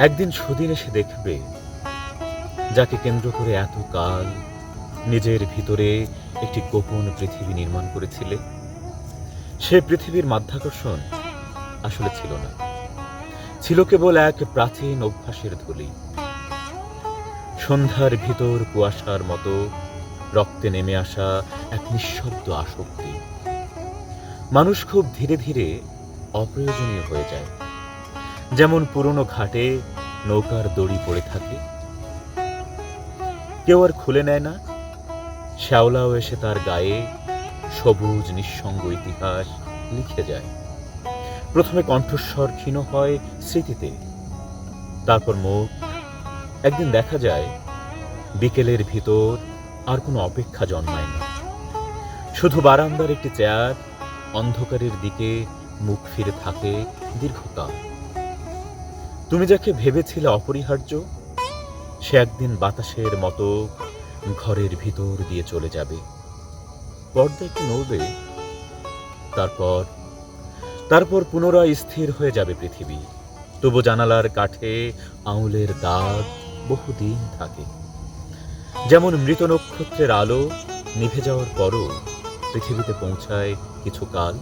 একদিন সুদিন এসে দেখবে, যাকে কেন্দ্র করে এত কাল নিজের ভিতরে একটি গোপন পৃথিবী নির্মাণ করেছিলে, সে পৃথিবীর মাধ্যাকর্ষণ আসলে ছিল না, ছিল কেবল এক প্রাচীন অভ্যাসের ধূলি। সন্ধ্যার ভিতর কুয়াশার মতো রক্তে নেমে আসা এক নিঃশব্দ আসক্তি। মানুষ খুব ধীরে ধীরে অপ্রয়োজনীয় হয়ে যায়, যেমন পুরনো ঘাটে নৌকার দড়ি পড়ে থাকে, কেউ আর খুলে নেয় না। শ্যাওলাও এসে তার গায়ে সবুজ নিঃসঙ্গ ইতিহাস লিখে যায়। প্রথমে কণ্ঠস্বর ক্ষীণ হয় স্মৃতিতে, তারপর মুখ। একদিন দেখা যায় বিকেলের ভিতর আর কোনো অপেক্ষা জন্মায় না, শুধু বারান্দার একটি চেয়ার অন্ধকারের দিকে মুখ ফিরে থাকে দীর্ঘকাল। তুমি যাকে ভেবেছিলে অপরিহার্য, সে একদিন বাতাসের মতো ঘরের ভিতর দিয়ে চলে যাবে। পর্দা একটু নড়বে, তারপর তারপর পুনরায় স্থির হয়ে যাবে পৃথিবী। তবু জানালার কাঠে আঙুলের দাগ বহুদিন থাকে। যেমন মৃত নক্ষত্রের আলো নিভে যাওয়ার পরও পৃথিবীতে পৌঁছায় কিছু কাল।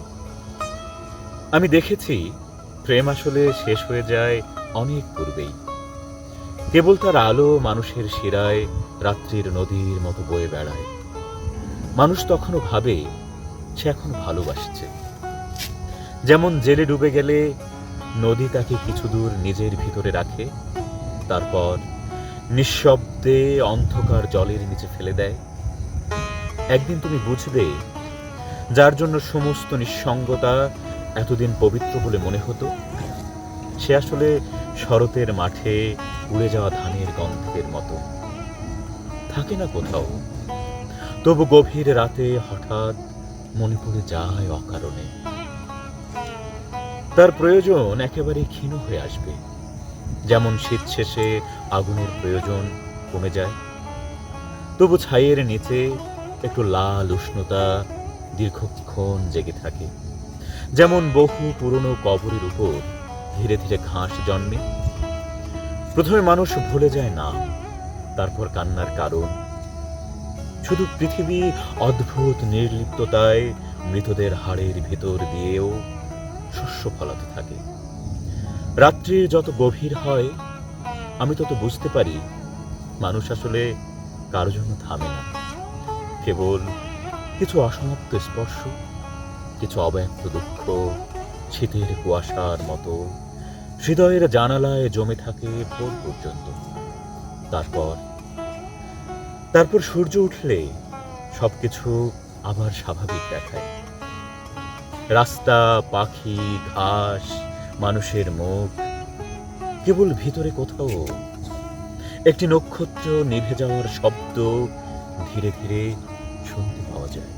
আমি দেখেছি প্রেম আসলে শেষ হয়ে যায় অনেক পূর্বেই। কেবল তার আলো মানুষের শিরায় রাত্রির নদীর মতো বয়ে বেড়ায়। মানুষ তখনও ভাবে সে এখন ভালোবাসছে। যেমন জেলে ডুবে গেলে নদী তাকে কিছু দূর নিজের ভিতরে রাখে, তারপর নিঃশব্দে অন্ধকার জলের নিচে ফেলে দেয়। একদিন তুমি বুঝবে, যার জন্য সমস্ত নিঃসঙ্গতা এতদিন পবিত্র বলে মনে হতো, সে আসলে শরতের মাঠে উড়ে যাওয়া ধানের গন্ধের মতো, থাকে না কোথাও, তবু গভীর রাতে হঠাৎ মনে পড়ে যায় অকারণে। তার প্রয়োজন একেবারে ক্ষীণ হয়ে আসবে, যেমন শীত শেষে আগুনের প্রয়োজন কমে যায়, তবু ছাইয়ের নিচে একটু লাল উষ্ণতা দীর্ঘক্ষণ জেগে থাকে। যেমন বহু পুরনো কবরের উপর ধীরে ধীরে ঘাস জন্মে। প্রথমে মানুষ ভুলে যায় নাম, তারপর কান্নার কারণ। শুধু পৃথিবী অদ্ভুত নির্লিপ্ততায় মৃতদের হাড়ের ভিতর দিয়েও শস্য ফলাতে থাকে। রাত্রির যত গভীর হয়, আমি তত বুঝতে পারি মানুষ আসলে কারো জন্য থামে না। কেবল কিছু অসমাপ্ত স্পর্শ, কিছু অব্যক্ত দুঃখ শীতের কুয়াশার মতো হৃদয়ের জানালায় জমে থাকে ভোর পর্যন্ত। তারপর সূর্য উঠলে সবকিছু আবার স্বাভাবিক দেখায়। রাস্তা, পাখি, ঘাস, মানুষের মুখ, কেবল ভিতরে কোথাও একটি নক্ষত্র নিভে যাওয়ার শব্দ ধীরে ধীরে শুনতে পাওয়া যায়।